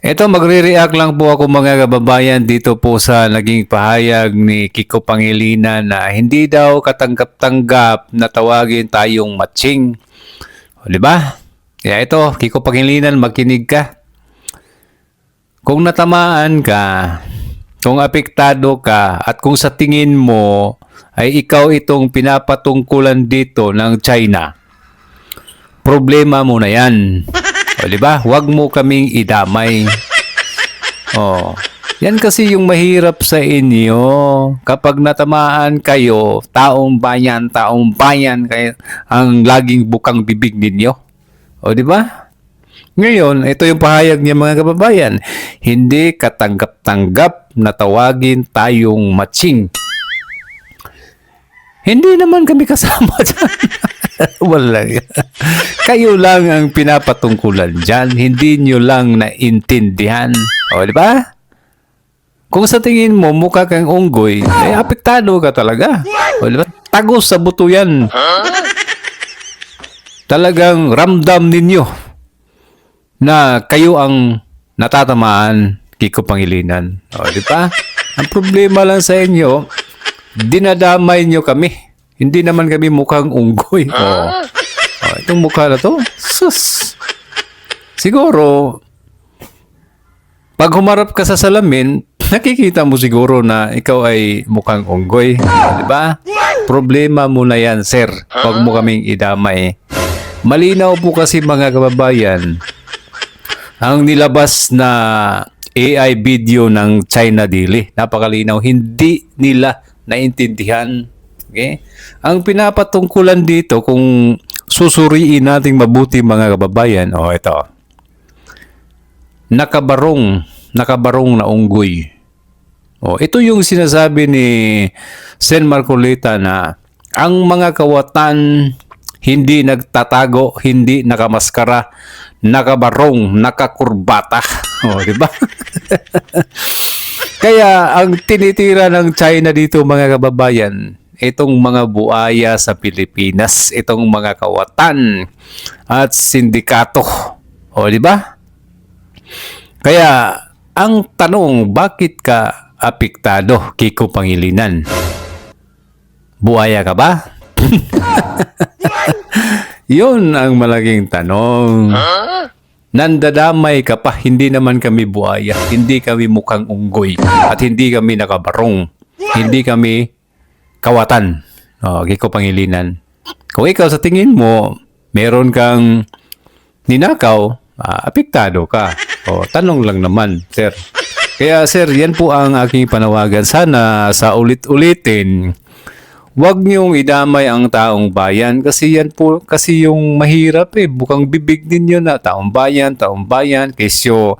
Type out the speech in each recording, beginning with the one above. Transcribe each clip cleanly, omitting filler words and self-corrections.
Ito, magre-react lang po ako mga kababayan dito po sa naging pahayag ni Kiko Pangilinan na hindi daw katanggap-tanggap na tawagin tayong matching. O, di ba? Kaya ito, Kiko Pangilinan, makinig ka. Kung natamaan ka, kung apektado ka, at kung sa tingin mo ay ikaw itong pinapatungkulan dito ng China, problema mo na yan. O, di ba? Huwag mo kaming idamay. Oh. Yan kasi yung mahirap sa inyo. Kapag natamaan kayo, taong bayan kayo ang laging bukang bibig ninyo. O, di ba? Ngayon, ito yung pahayag niya mga kababayan. Hindi katanggap-tanggap na tawagin tayong matching. Hindi naman kami kasama dyan. Wala. Kayo lang ang pinapatungkulan dyan. Hindi nyo lang naintindihan. O, di ba? Kung sa tingin mo mukha kang unggoy, eh, apektado ka talaga. O, di ba? Tagos sa buto yan. Talagang ramdam ninyo na kayo ang natatamaan, Kiko Pangilinan. O, di ba? Ang problema lang sa inyo, dinadamay nyo kami. Hindi naman kami mukhang unggoy. Itong mukha na to, sus. Siguro, pag humarap ka sa salamin, nakikita mo siguro na ikaw ay mukhang unggoy. Di ba? Problema mo na yan, sir. Huwag mo kaming idamay. Malinaw po kasi mga kababayan, ang nilabas na AI video ng China Daily. Napakalinaw. Hindi nila naintindihan. Okay? Ang pinapatungkulan dito, kung susuriin nating mabuti mga kababayan, ito. Nakabarong na unggoy. Ito yung sinasabi ni Sen Marcolita na ang mga kawatan hindi nagtatago, hindi nakamaskara, nakabarong, nakakurbata. Di ba? Kaya ang tinitira ng China dito mga kababayan, itong mga buaya sa Pilipinas, itong mga kawatan at sindikato. Di ba? Kaya ang tanong, bakit ka apektado, Kiko Pangilinan? Buaya ka ba? Yun ang malaking tanong. Nandadamay ka pa, hindi naman kami buaya, hindi kami mukhang unggoy, at hindi kami nakabarong, hindi kami kawatan. Kiko Pangilinan. Kung ikaw sa tingin mo, meron kang ninakaw, apektado ka. Tanong lang naman, sir. Kaya sir, yan po ang aking panawagan. Sana sa ulit-ulitin, huwag niyong idamay ang taong bayan kasi yan po kasi yung mahirap bukang bibig ninyo na taong bayan, kesyo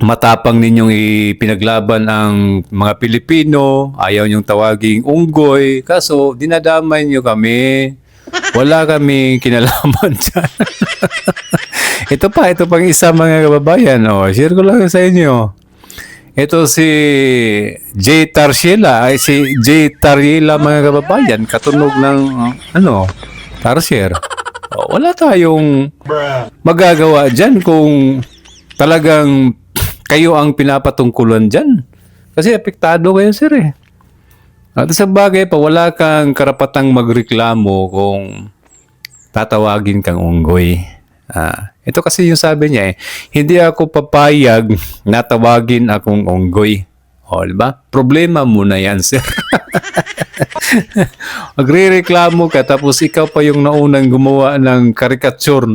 matapang ninyong ipinaglaban ang mga Pilipino, ayaw niyong tawaging unggoy, kaso dinadamay niyo kami. Wala kami kinalaman dyan. Ito pang isa mga kababayan. Share ko lang sa inyo. Ito si J. Tarsiela, mga kababayan, katunog ng Tarsier. Wala tayong magagawa dyan kung talagang kayo ang pinapatungkulan dyan. Kasi apektado kayo, sir. At sa bagay pa, wala kang karapatang magreklamo kung tatawagin kang unggoy. Ito kasi yung sabi niya hindi ako papayag na tawagin akong unggoy. Diba? Problema mo na yan, sir. Magre-reklamo ka tapos ikaw pa yung naunang gumawa ng karikature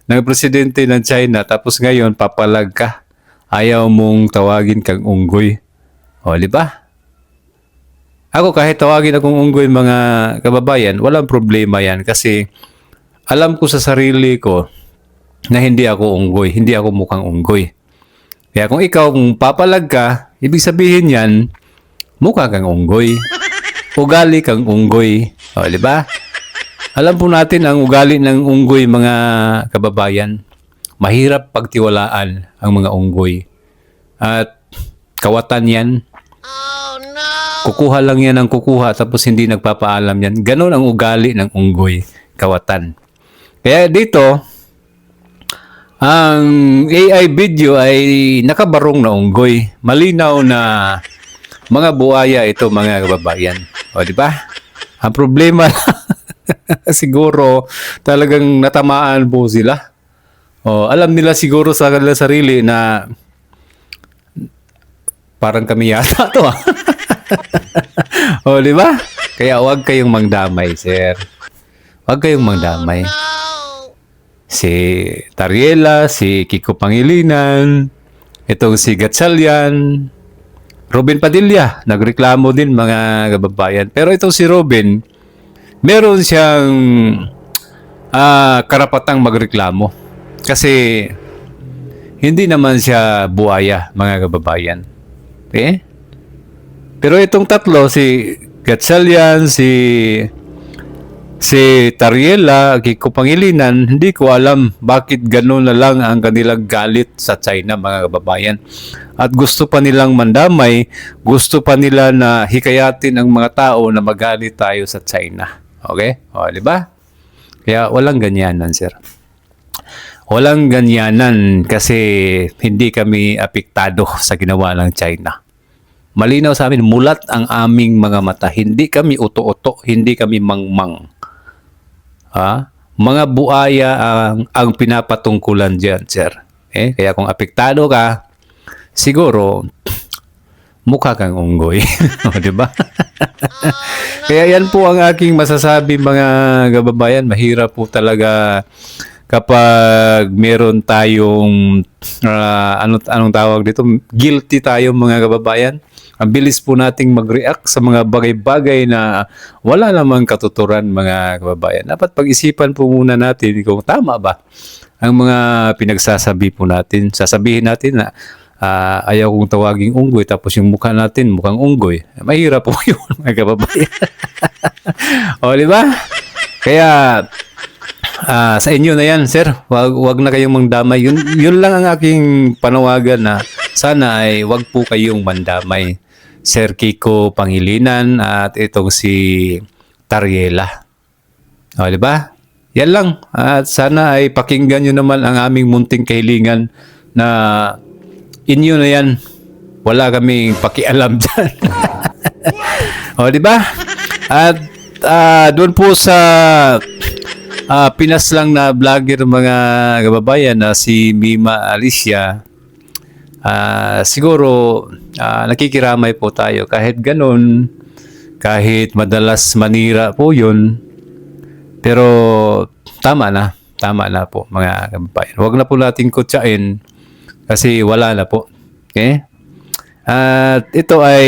ng presidente ng China tapos ngayon papalag ka. Ayaw mong tawagin kang unggoy. Diba? Ako kahit tawagin akong unggoy mga kababayan, walang problema yan kasi alam ko sa sarili ko na hindi ako unggoy, hindi ako mukhang unggoy. Kaya kung ikaw papalag ka, ibig sabihin yan, mukha kang unggoy. Ugali kang unggoy. Di ba? Alam po natin ang ugali ng unggoy mga kababayan. Mahirap pagtiwalaan ang mga unggoy. At kawatan yan. Kukuha lang yan ng kukuha tapos hindi nagpapaalam yan. Ganon ang ugali ng unggoy, kawatan. Kaya dito, Ang AI video ay nakabarong na unggoy. Malinaw na mga buhaya ito, mga kababayan. O, di ba? Ang problema siguro talagang natamaan po sila. O, alam nila siguro sa kanila sarili na parang kami yata to ah. O, di ba? Kaya huwag kayong mangdamay, sir. Huwag kayong mangdamay. Si Tariela, si Kiko Pangilinan, itong si Gatchalian, Robin Padilla, nagreklamo din, mga kababayan. Pero itong si Robin, meron siyang karapatang magreklamo. Kasi hindi naman siya buaya, mga kababayan. Okay? Pero itong tatlo, si Gatchalian, si Tariela, Kiko Pangilinan, hindi ko alam bakit gano'n na lang ang kanilang galit sa China, mga kababayan. At gusto pa nilang mandamay, gusto pa nila na hikayatin ang mga tao na magalit tayo sa China. Okay? O, di ba? Kaya walang ganyanan, sir. Walang ganyanan kasi hindi kami apektado sa ginawa ng China. Malinaw sa amin, mulat ang aming mga mata. Hindi kami uto-uto, hindi kami mangmang. Ha? Mga buaya ang pinapatungkulan diyan, sir. Kaya kung apektado ka, siguro mukha kang unggoy, di ba? Kaya yan po ang aking masasabi, mga kababayan. Mahirap po talaga kapag meron tayong anong tawag dito, guilty tayo, mga kababayan. Ang bilis po nating mag-react sa mga bagay-bagay na wala namang katuturan, mga kababayan. Dapat pag-isipan po muna natin kung tama ba ang mga pinagsasabi po natin. Sasabihin natin na ayaw kong tawaging unggoy, tapos yung mukha natin mukhang unggoy. Mahirap po yun, mga kababayan. O, di ba? Kaya sa inyo na yan, sir. Wag na kayong mangdamay. Yun lang ang aking panawagan, na sana ay wag po kayong mandamay. Sir Kiko Pangilinan at itong si Tariela. O, di ba? Yan lang. At sana ay pakinggan nyo naman ang aming munting kahilingan na inyo na yan. Wala kaming pakialam dyan. O, di ba? At doon po sa Pinas lang na vlogger, mga kababayan, na si Mima Alicia, siguro nakikiramay po tayo. Kahit ganun, kahit madalas manira po yun, pero tama na po, mga kababayan. Huwag na po natin kutsain kasi wala na po. Okay? At ito ay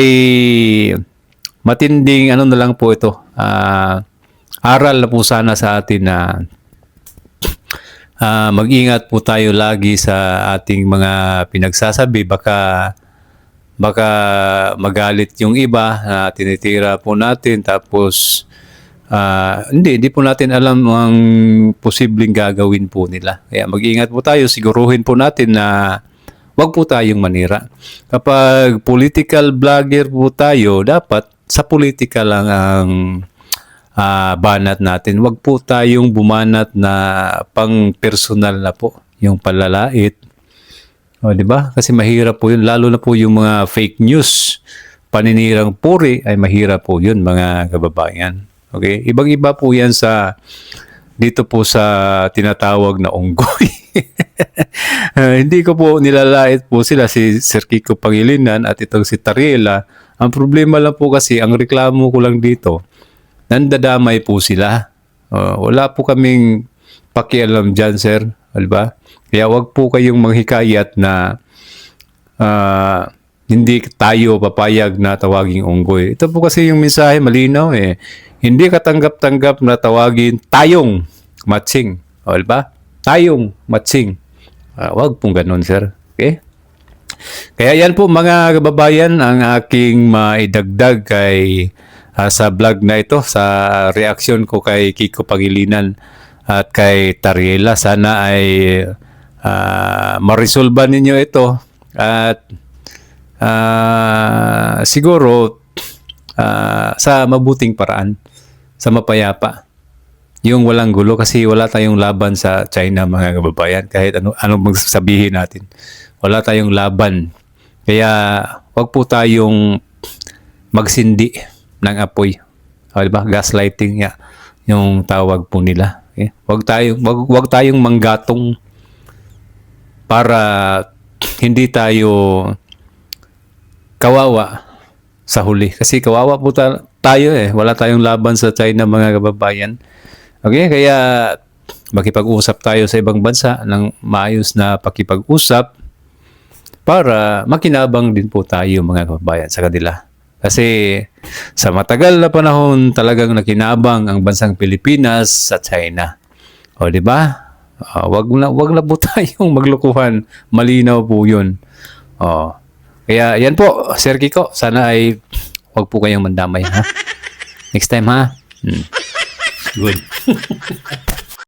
matinding ano na lang po ito. Aral na po sana sa atin na mag-ingat po tayo lagi sa ating mga pinagsasabi. Baka magalit yung iba na tinitira po natin, tapos hindi po natin alam ang posibleng gagawin po nila. Kaya mag-ingat po tayo, siguruhin po natin na wag po tayong manira. Kapag political vlogger po tayo, dapat sa politika lang ang banat natin. Wag po tayong bumanat na pang personal na po, yung palalait. O, di ba? Kasi mahirap po yun, lalo na po yung mga fake news, paninirang puri, ay mahirap po yun, mga kababayan. Okay? Ibang-iba po yan sa dito po sa tinatawag na unggoy. Hindi ko po nilalait po sila, si Sir Kiko Pangilinan at itong si Tariela. Ang problema lang po kasi, ang reklamo ko lang dito, nandadamay po sila. Wala po kaming pakialam dyan, sir. Diba? Kaya wag po kayong manghikayat na hindi tayo papayag na tawaging unggoy. Ito po kasi yung mensahe, malinaw eh. Hindi katanggap-tanggap na tawagin tayong matching. Diba? Tayong matching. Wag pong ganun, sir. Okay? Kaya yan po, mga kababayan, ang aking maidagdag kay sa vlog na ito, sa reaksyon ko kay Kiko Pangilinan at kay Tariela. Sana ay ma-resolve ninyo ito at siguro sa mabuting paraan, sa mapayapa. yung walang gulo kasi wala tayong laban sa China mga kababayan kahit anong magsasabihin natin. Wala tayong laban. Kaya wag po tayong magsindi ng apoy. O, di ba? Gaslighting nga yung tawag po nila. Okay? Wag tayong manggatong para hindi tayo kawawa sa huli. Kasi kawawa po tayo eh. Wala tayong laban sa China mga kababayan. Okay, kaya makipag-usap tayo sa ibang bansa ng maayos na pakipag-usap para makinabang din po tayo mga kababayan sa kanila. Kasi sa matagal na panahon talagang nakinabang ang bansang Pilipinas sa China. O di ba? Wag na po tayong maglukuhan. Malinaw po 'yun. O. Kaya yan po, Sir Kiko, sana ay wag po kayong mandamay ha. Next time ha. Good.